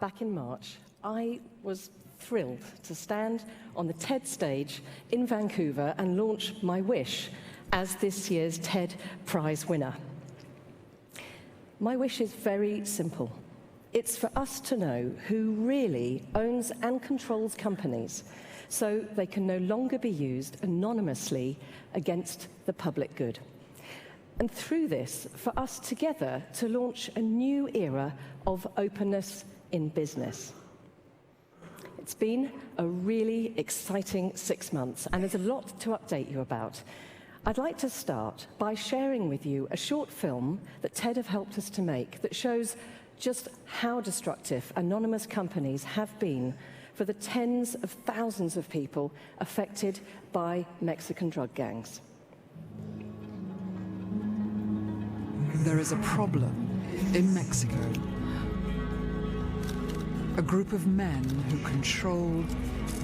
back in March, I was thrilled to stand on the TED stage in Vancouver and launch my wish as this year's TED Prize winner. My wish is very simple. It's for us to know who really owns and controls companies so they can no longer be used anonymously against the public good. And through this, for us together to launch a new era of openness in business. It's been a really exciting 6 months, and there's a lot to update you about. I'd like to start by sharing with you a short film that TED have helped us to make that shows just how destructive anonymous companies have been for the tens of thousands of people affected by Mexican drug gangs. There is a problem in Mexico. A group of men who control,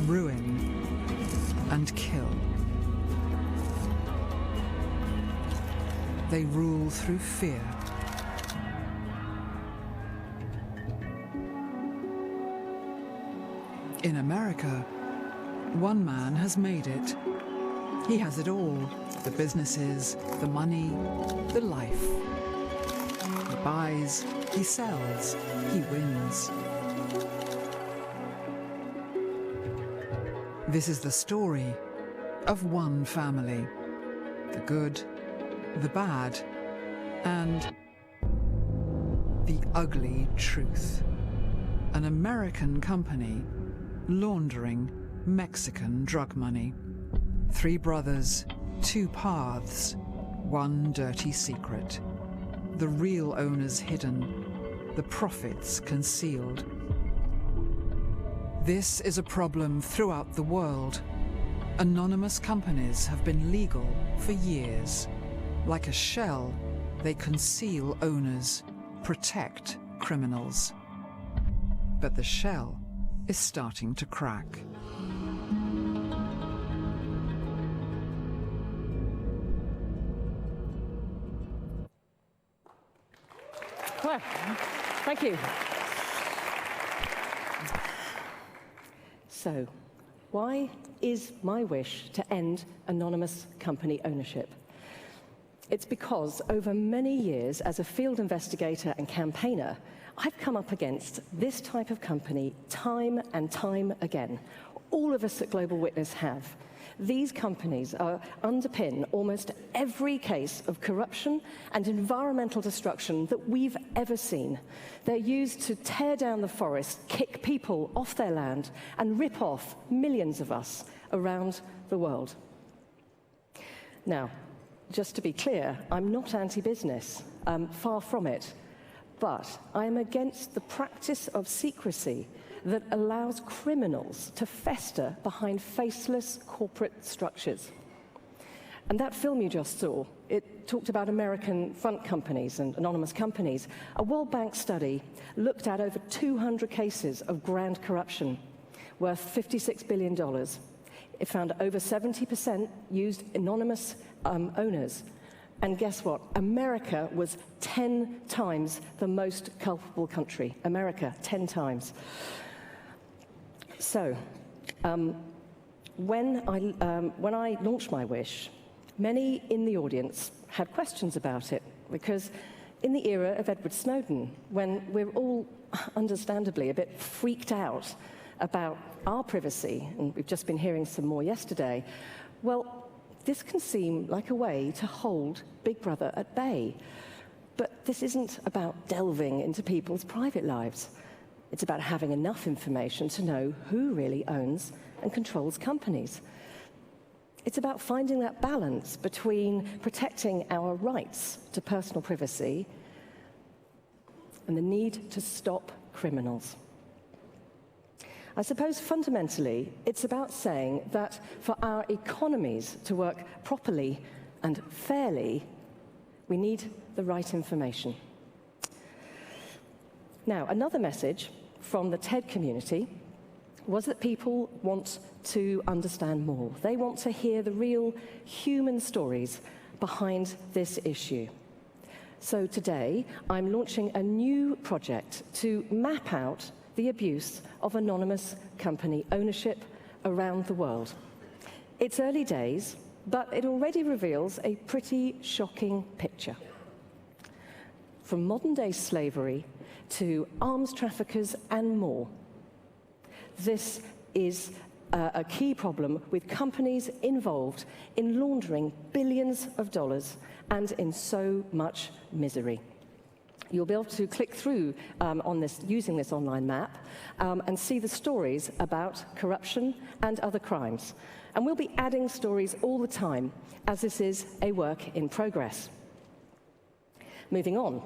ruin, and kill. They rule through fear. In America, one man has made it. He has it all: the businesses, the money, the life. He buys, he sells, he wins. This is the story of one family: the good, the bad, and the ugly truth. An American company laundering Mexican drug money. 3 brothers, 2 paths, 1 dirty secret. The real owners hidden, the profits concealed. This is a problem throughout the world. Anonymous companies have been legal for years. Like a shell, they conceal owners, protect criminals. But the shell is starting to crack. Well, thank you. So, why is my wish to end anonymous company ownership? It's because over many years as a field investigator and campaigner, I've come up against this type of company time and time again. All of us at Global Witness have. These companies underpin almost every case of corruption and environmental destruction that we've ever seen. They're used to tear down the forest, kick people off their land, and rip off millions of us around the world. Now, just to be clear, I'm not anti-business, far from it. But I'm against the practice of secrecy that allows criminals to fester behind faceless corporate structures. And that film you just saw, it talked about American front companies and anonymous companies. A World Bank study looked at over 200 cases of grand corruption worth $56 billion. It found over 70% used anonymous owners. And guess what? America was 10 times the most culpable country. America, 10 times. So, when I launched my wish, many in the audience had questions about it, because in the era of Edward Snowden, when we're all understandably a bit freaked out about our privacy, and we've just been hearing some more yesterday, well, this can seem like a way to hold Big Brother at bay. But this isn't about delving into people's private lives. It's about having enough information to know who really owns and controls companies. It's about finding that balance between protecting our rights to personal privacy and the need to stop criminals. I suppose fundamentally, it's about saying that for our economies to work properly and fairly, we need the right information. Now, another message from the TED community was that people want to understand more. They want to hear the real human stories behind this issue. So today, I'm launching a new project to map out the abuse of anonymous company ownership around the world. It's early days, but it already reveals a pretty shocking picture. From modern-day slavery to arms traffickers and more. This is a key problem with companies involved in laundering billions of dollars and in so much misery. You'll be able to click through on this using this online map and see the stories about corruption and other crimes. And we'll be adding stories all the time, as this is a work in progress. Moving on.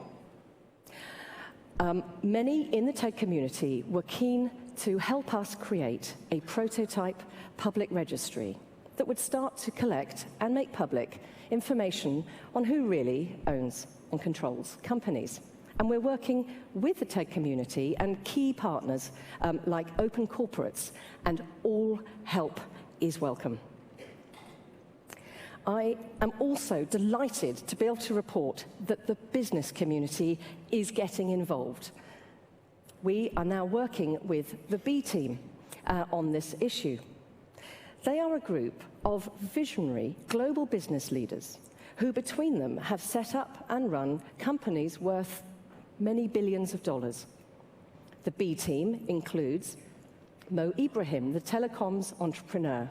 Many in the TED community were keen to help us create a prototype public registry that would start to collect and make public information on who really owns and controls companies. And we're working with the TED community and key partners like Open Corporates, and all help is welcome. I am also delighted to be able to report that the business community is getting involved. We are now working with the B team on this issue. They are a group of visionary global business leaders who between them have set up and run companies worth many billions of dollars. The B team includes Mo Ibrahim, the telecoms entrepreneur,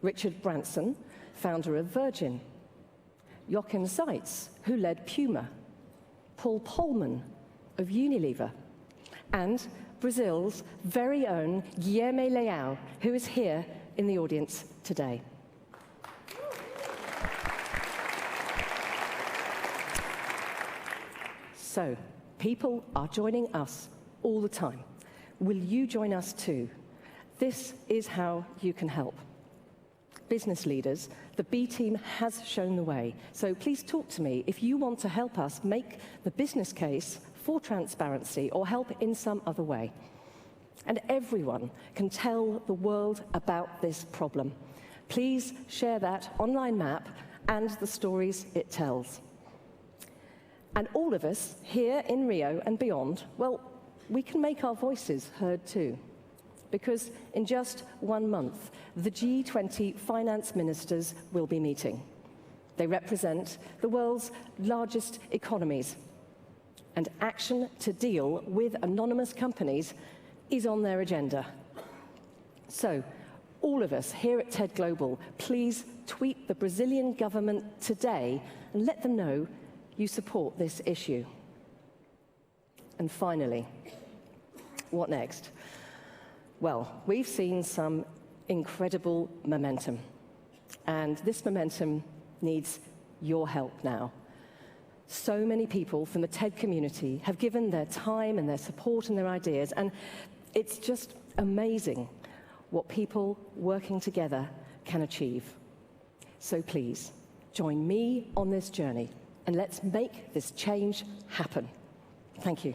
Richard Branson, founder of Virgin, Joachim Seitz, who led Puma, Paul Polman of Unilever, and Brazil's very own Guilherme Leão, who is here in the audience today. So, people are joining us all the time. Will you join us too? This is how you can help. Business leaders, the B team has shown the way. So please talk to me if you want to help us make the business case for transparency or help in some other way. And everyone can tell the world about this problem. Please share that online map and the stories it tells. And all of us here in Rio and beyond, well, we can make our voices heard too. Because in just 1 month, the G20 finance ministers will be meeting. They represent the world's largest economies. And action to deal with anonymous companies is on their agenda. So, all of us here at TEDGlobal, please tweet the Brazilian government today and let them know you support this issue. And finally, what next? Well, we've seen some incredible momentum, and this momentum needs your help now. So many people from the TED community have given their time and their support and their ideas, and it's just amazing what people working together can achieve. So please, join me on this journey, and let's make this change happen. Thank you.